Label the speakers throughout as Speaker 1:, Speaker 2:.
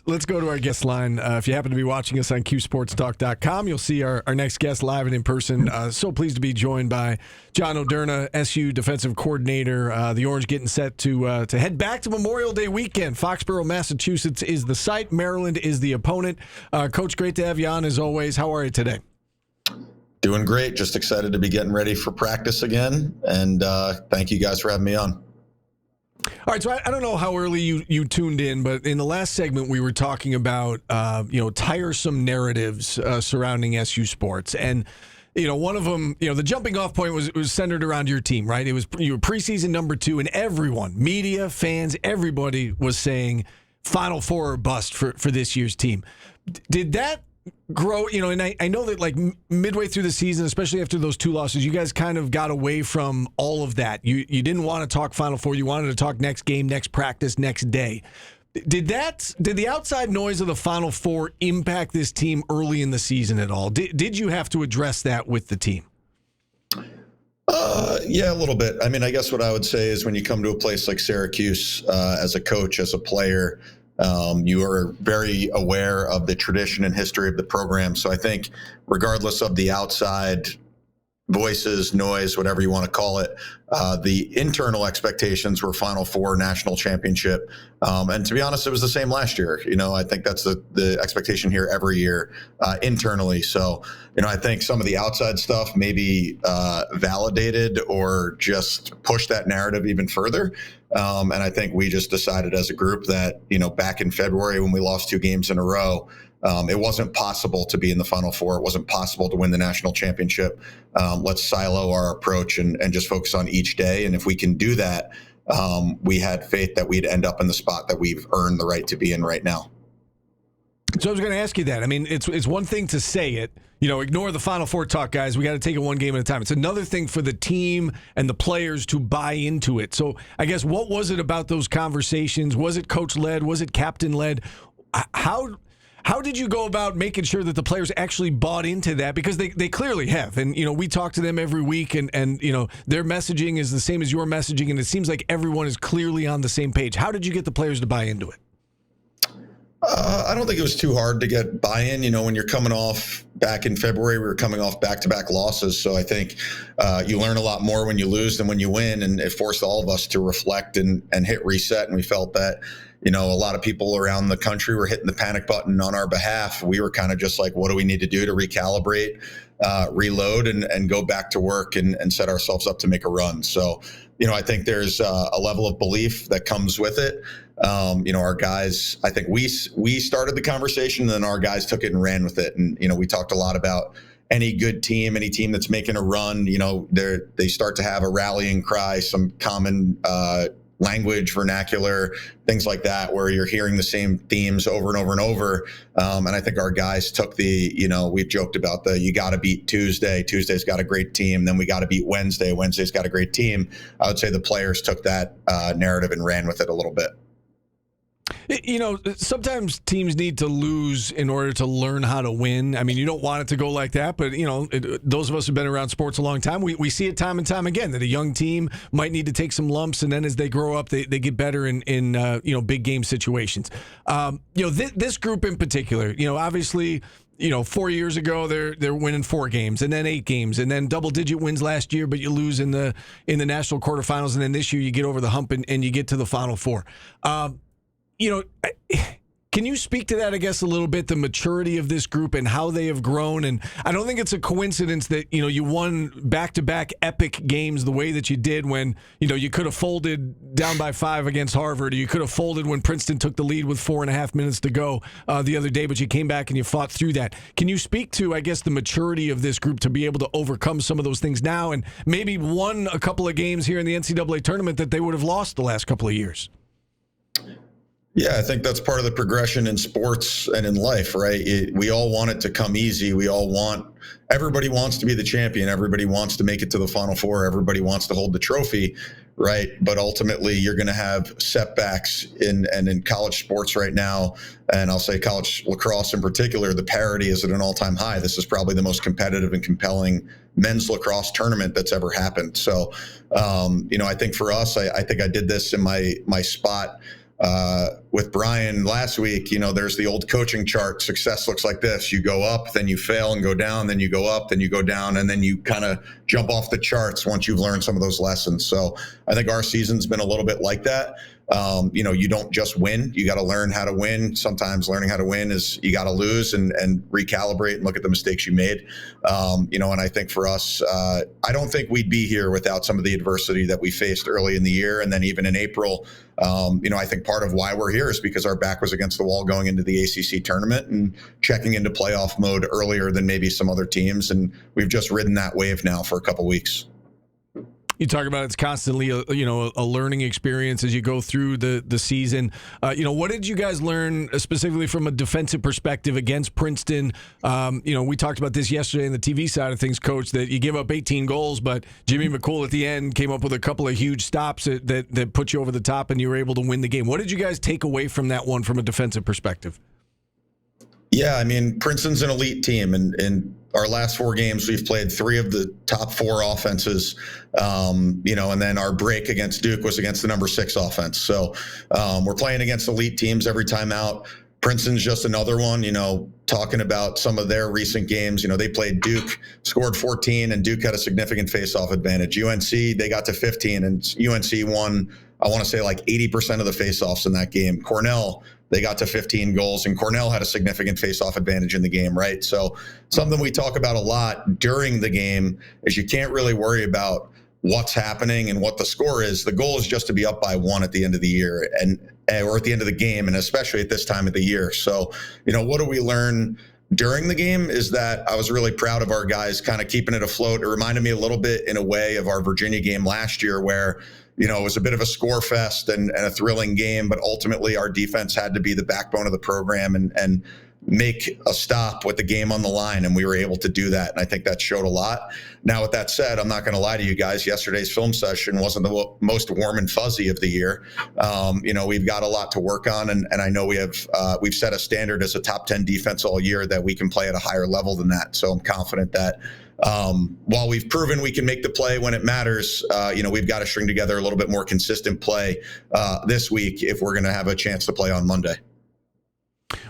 Speaker 1: let's go to our guest line. If you happen to be watching us on QSportsTalk.com, you'll see our next guest live and in person. So pleased to be joined by John Odierna, SU defensive coordinator. The Orange getting set to head back to Memorial Day weekend. Foxborough, Massachusetts is the site. Maryland is the opponent. Coach, great to have you on as always. How are you today?
Speaker 2: Doing great. Just excited to be getting ready for practice again. And thank you guys for having me on.
Speaker 1: All right, so I don't know how early you tuned in, but in the last segment we were talking about tiresome narratives surrounding SU sports, and one of them, the jumping off point was centered around your team, right? It was you were preseason number 2, and everyone, media, fans, everybody was saying Final Four or bust for this year's team. Did that grow, and I know that like midway through the season, especially after those 2 losses, you guys kind of got away from all of that. You didn't want to talk Final Four. You wanted to talk next game, next practice, next day. Did the outside noise of the Final Four impact this team early in the season at all? Did you have to address that with the team?
Speaker 2: Yeah, a little bit. I mean, I guess what I would say is when you come to a place like Syracuse, as a coach, as a player, you are very aware of the tradition and history of the program. So I think regardless of the outside voices, noise, whatever you want to call it, the internal expectations were Final Four, national championship. And to be honest, it was the same last year. I think that's the expectation here every year internally. So, I think some of the outside stuff maybe validated or just pushed that narrative even further. And I think we just decided as a group that, back in February when we lost 2 games in a row, it wasn't possible to be in the Final Four. It wasn't possible to win the national championship. Let's silo our approach and just focus on each day. And if we can do that, we had faith that we'd end up in the spot that we've earned the right to be in right now.
Speaker 1: So I was going to ask you that. I mean, it's one thing to say it, ignore the Final Four talk, guys. We got to take it one game at a time. It's another thing for the team and the players to buy into it. So I guess what was it about those conversations? Was it coach-led? Was it captain-led? How did you go about making sure that the players actually bought into that? Because they clearly have. And, we talk to them every week, and their messaging is the same as your messaging, and it seems like everyone is clearly on the same page. How did you get the players to buy into it?
Speaker 2: I don't think it was too hard to get buy-in. When you're coming off back in February, we were coming off back-to-back losses. So I think you learn a lot more when you lose than when you win. And it forced all of us to reflect and hit reset. And we felt that, a lot of people around the country were hitting the panic button on our behalf. We were kind of just like, what do we need to do to recalibrate, reload, and go back to work and set ourselves up to make a run? So, I think there's a level of belief that comes with it. Our guys, I think we started the conversation, and then our guys took it and ran with it. And, we talked a lot about any good team, any team that's making a run, they start to have a rallying cry, some common language, vernacular, things like that, where you're hearing the same themes over and over and over. And I think our guys took we've joked about you got to beat Tuesday. Tuesday's got a great team. Then we got to beat Wednesday. Wednesday's got a great team. I would say the players took that narrative and ran with it a little bit.
Speaker 1: Sometimes teams need to lose in order to learn how to win. I mean, you don't want it to go like that, but, those of us who've been around sports a long time, we see it time and time again that a young team might need to take some lumps, and then as they grow up, they get better in big game situations. This group in particular, obviously, 4 years ago they're winning 4 games and then 8 games and then double-digit wins last year, but you lose in the national quarterfinals, and then this year you get over the hump and you get to the Final Four. Can you speak to that, I guess, a little bit, the maturity of this group and how they have grown? And I don't think it's a coincidence that, you won back-to-back epic games the way that you did when, you could have folded down by 5 against Harvard, or you could have folded when Princeton took the lead with 4.5 minutes to go the other day, but you came back and you fought through that. Can you speak to, I guess, the maturity of this group to be able to overcome some of those things now and maybe won a couple of games here in the NCAA tournament that they would have lost the last couple of years?
Speaker 2: Yeah, I think that's part of the progression in sports and in life, right? We all want it to come easy. Everybody wants to be the champion. Everybody wants to make it to the Final Four. Everybody wants to hold the trophy, right? But ultimately, you're going to have setbacks in college sports right now. And I'll say college lacrosse in particular, the parity is at an all-time high. This is probably the most competitive and compelling men's lacrosse tournament that's ever happened. So, I think for us, I think I did this in my spot with Brian last week, there's the old coaching chart. Success looks like this. You go up, then you fail and go down, then you go up, then you go down, and then you kind of jump off the charts once you've learned some of those lessons. So I think our season's been a little bit like that. You don't just win. You got to learn how to win. Sometimes learning how to win is you got to lose and recalibrate and look at the mistakes you made. And I think for us, I don't think we'd be here without some of the adversity that we faced early in the year. And then even in April, I think part of why we're here is because our back was against the wall going into the ACC tournament and checking into playoff mode earlier than maybe some other teams. And we've just ridden that wave now for a couple weeks.
Speaker 1: You talk about it's constantly a learning experience as you go through the season. What did you guys learn specifically from a defensive perspective against Princeton? We talked about this yesterday in the TV side of things, Coach, that you give up 18 goals, but Jimmy McCool at the end came up with a couple of huge stops that put you over the top and you were able to win the game. What did you guys take away from that one from a defensive perspective?
Speaker 2: Yeah, I mean, Princeton's an elite team, and our last 4 games, we've played 3 of the top 4 offenses, and then our break against Duke was against the number 6 offense. So we're playing against elite teams every time out. Princeton's just another one, talking about some of their recent games. They played Duke, scored 14, and Duke had a significant face-off advantage. UNC, they got to 15, and UNC won, I want to say, like 80% of the face-offs in that game. Cornell, they got to 15 goals, and Cornell had a significant face-off advantage in the game, right? So something we talk about a lot during the game is you can't really worry about what's happening and what the score is. The goal is just to be up by 1 at the end of the year or at the end of the game, and especially at this time of the year. So, what do we learn during the game is that I was really proud of our guys kind of keeping it afloat. It reminded me a little bit in a way of our Virginia game last year where it was a bit of a score fest and a thrilling game, but ultimately our defense had to be the backbone of the program and make a stop with the game on the line, and we were able to do that, and I think that showed a lot. Now, with that said, I'm not going to lie to you guys. Yesterday's film session wasn't the most warm and fuzzy of the year. We've got a lot to work on, and I know we've set a standard as a top 10 defense all year that we can play at a higher level than that. So I'm confident that while we've proven we can make the play when it matters, we've got to string together a little bit more consistent play this week if we're going to have a chance to play on Monday.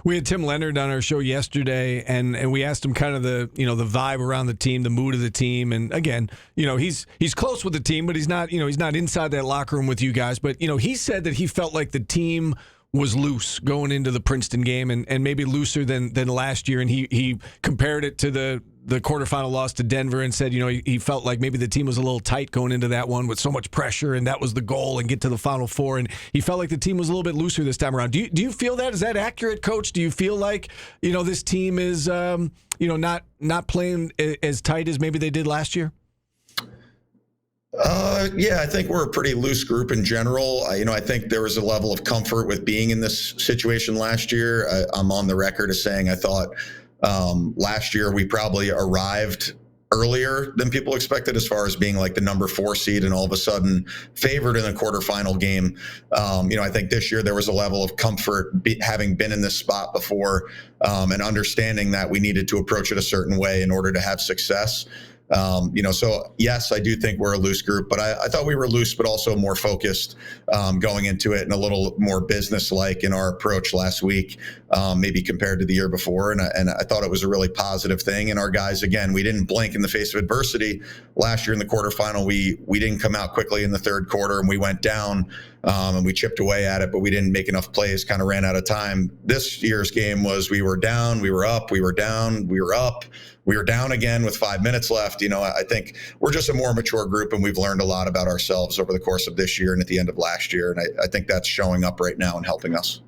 Speaker 1: We had Tim Leonard on our show yesterday, and we asked him kind of the vibe around the team, the mood of the team, and again, he's close with the team, but he's not inside that locker room with you guys. But he said that he felt like the team was loose going into the Princeton game, and maybe looser than last year, and he compared it to the quarterfinal loss to Denver and said, he felt like maybe the team was a little tight going into that one with so much pressure, and that was the goal, and get to the Final Four, and he felt like the team was a little bit looser this time around. Do you feel that? Is that accurate, Coach? Do you feel like, this team is, not playing as tight as maybe they did last year?
Speaker 2: Yeah, I think we're a pretty loose group in general. I think there was a level of comfort with being in this situation last year. I'm on the record as saying I thought last year we probably arrived earlier than people expected as far as being like the number 4 seed and all of a sudden favored in a quarterfinal game. I think this year there was a level of comfort having been in this spot before and understanding that we needed to approach it a certain way in order to have success. So yes, I do think we're a loose group, but I thought we were loose, but also more focused going into it and a little more business-like in our approach last week, maybe compared to the year before. And I thought it was a really positive thing. And our guys, again, we didn't blink in the face of adversity. Last year in the quarterfinal, we didn't come out quickly in the third quarter and we went down and we chipped away at it, but we didn't make enough plays, kind of ran out of time. This year's game was we were down, we were up, we were down, we were up. We were down again with 5 minutes left. I think we're just a more mature group, and we've learned a lot about ourselves over the course of this year and at the end of last year. And I think that's showing up right now and helping us.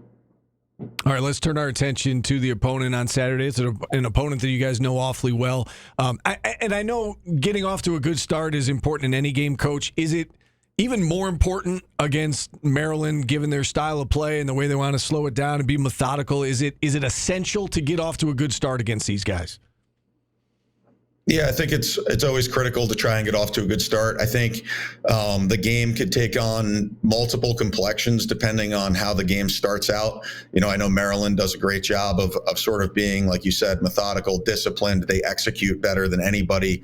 Speaker 1: All right, let's turn our attention to the opponent on Saturday. It's an opponent that you guys know awfully well. I know getting off to a good start is important in any game, Coach. Is it even more important against Maryland, given their style of play and the way they want to slow it down and be methodical? Is it essential to get off to a good start against these guys?
Speaker 2: Yeah, I think it's always critical to try and get off to a good start. I think the game could take on multiple complexions depending on how the game starts out. I know Maryland does a great job of sort of being, like you said, methodical, disciplined. They execute better than anybody.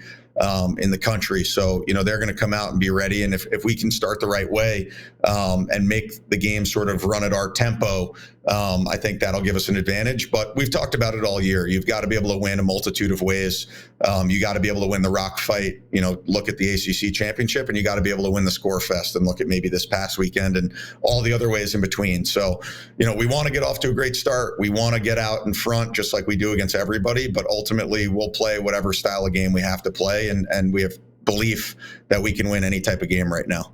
Speaker 2: in the country. So, they're going to come out and be ready. And if we can start the right way and make the game sort of run at our tempo, I think that'll give us an advantage. But we've talked about it all year. You've got to be able to win a multitude of ways. You got to be able to win the rock fight, look at the ACC championship, and you got to be able to win the score fest and look at maybe this past weekend and all the other ways in between. So, we want to get off to a great start. We want to get out in front just like we do against everybody, but ultimately we'll play whatever style of game we have to play. And we have belief that we can win any type of game right now.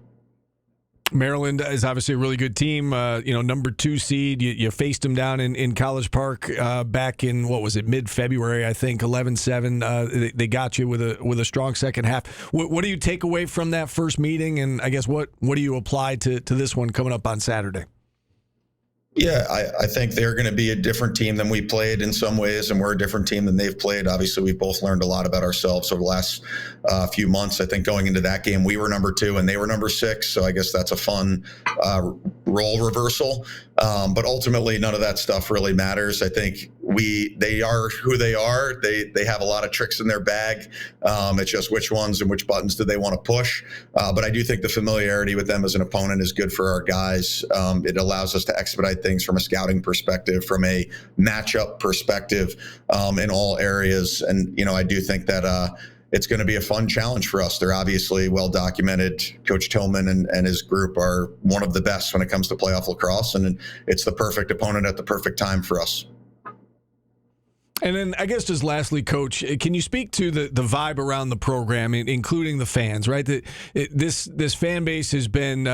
Speaker 1: Maryland is obviously a really good team. Number 2 seed. You faced them down in College Park back in, mid-February, I think, 11-7. They got you with a strong second half. What do you take away from that first meeting? And I guess what do you apply to this one coming up on Saturday?
Speaker 2: Yeah, I think they're going to be a different team than we played in some ways, and we're a different team than they've played. Obviously, we've both learned a lot about ourselves over the last few months. I think going into that game, we were number 2 and they were number 6, so I guess that's a fun role reversal. But ultimately, none of that stuff really matters. I think they are who they are. They have a lot of tricks in their bag. It's just which ones and which buttons do they want to push. But I do think the familiarity with them as an opponent is good for our guys. It allows us to expedite things from a scouting perspective, from a matchup perspective, in all areas. And, I do think that it's going to be a fun challenge for us. They're obviously well documented. Coach Tillman and his group are one of the best when it comes to playoff lacrosse, and it's the perfect opponent at the perfect time for us.
Speaker 1: And then I guess just lastly, Coach, can you speak to the vibe around the program, including the fans, right? This fan base has been,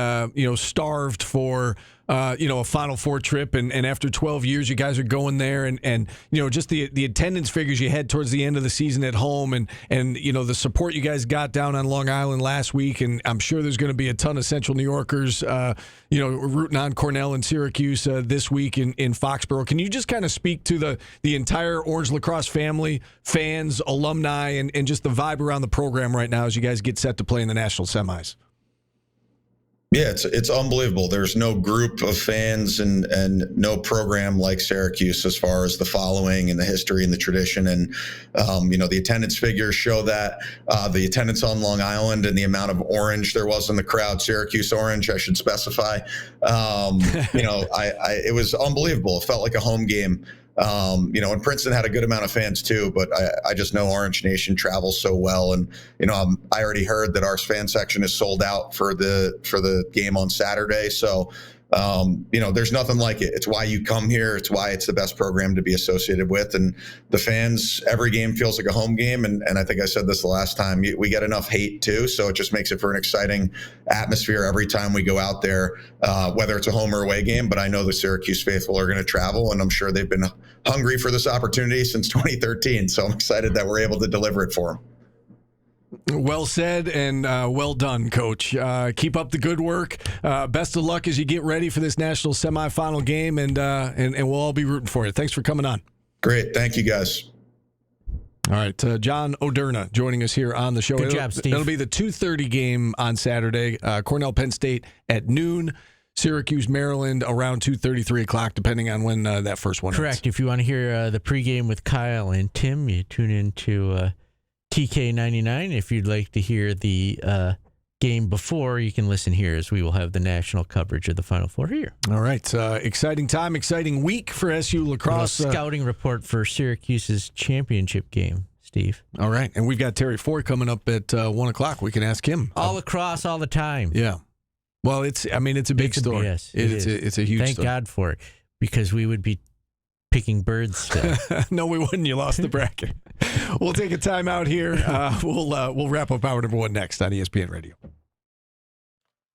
Speaker 1: starved for, a Final Four trip. And after 12 years, you guys are going there and just the attendance figures you had towards the end of the season at home and the support you guys got down on Long Island last week. And I'm sure there's going to be a ton of Central New Yorkers, rooting on Cornell and Syracuse this week in Foxborough. Can you just kind of speak to the entire Orange Lacrosse family, fans, alumni, and just the vibe around the program right now as you guys get set to play in the national semis?
Speaker 2: Yeah, it's unbelievable. There's no group of fans and no program like Syracuse as far as the following and the history and the tradition. And, the attendance figures show that the attendance on Long Island and the amount of orange there was in the crowd, Syracuse orange, I should specify. It was unbelievable. It felt like a home game. And Princeton had a good amount of fans too, but I just know Orange Nation travels so well. And, I already heard that our fan section is sold out for the game on Saturday. So, there's nothing like it. It's why you come here. It's why it's the best program to be associated with. And the fans, every game feels like a home game. And I think I said this the last time, we get enough hate too. So it just makes it for an exciting atmosphere every time we go out there, whether it's a home or away game. But I know the Syracuse faithful are going to travel, and I'm sure they've been hungry for this opportunity since 2013. So I'm excited that we're able to deliver it for them.
Speaker 1: Well said and well done, Coach. Keep up the good work. Best of luck as you get ready for this national semifinal game, and we'll all be rooting for you. Thanks for coming on.
Speaker 2: Great. Thank you, guys.
Speaker 1: All right, John Odierna joining us here on the show.
Speaker 3: Good job, Steve.
Speaker 1: It'll be the 2:30 game on Saturday. Cornell, Penn State at noon. Syracuse, Maryland around 2:30, 3 o'clock, depending on when that first one
Speaker 3: Correct.
Speaker 1: ends.
Speaker 3: If you want to hear the pregame with Kyle and Tim, you tune into TK99. If you'd like to hear the game before, you can listen here, as we will have the national coverage of the Final Four here.
Speaker 1: All right. Exciting time, exciting week for SU lacrosse.
Speaker 3: A scouting report for Syracuse's championship game, Steve.
Speaker 1: All right. And we've got Terry Ford coming up at 1 o'clock. We can ask him.
Speaker 3: All across, all the time.
Speaker 1: Yeah. Well, it's a big story.
Speaker 3: Yes,
Speaker 1: it's a huge
Speaker 3: Thank
Speaker 1: story.
Speaker 3: God for it, because we would be picking birds still.
Speaker 1: No, we wouldn't. You lost the bracket. We'll take a time out here. We'll wrap up hour number 1 next on ESPN Radio.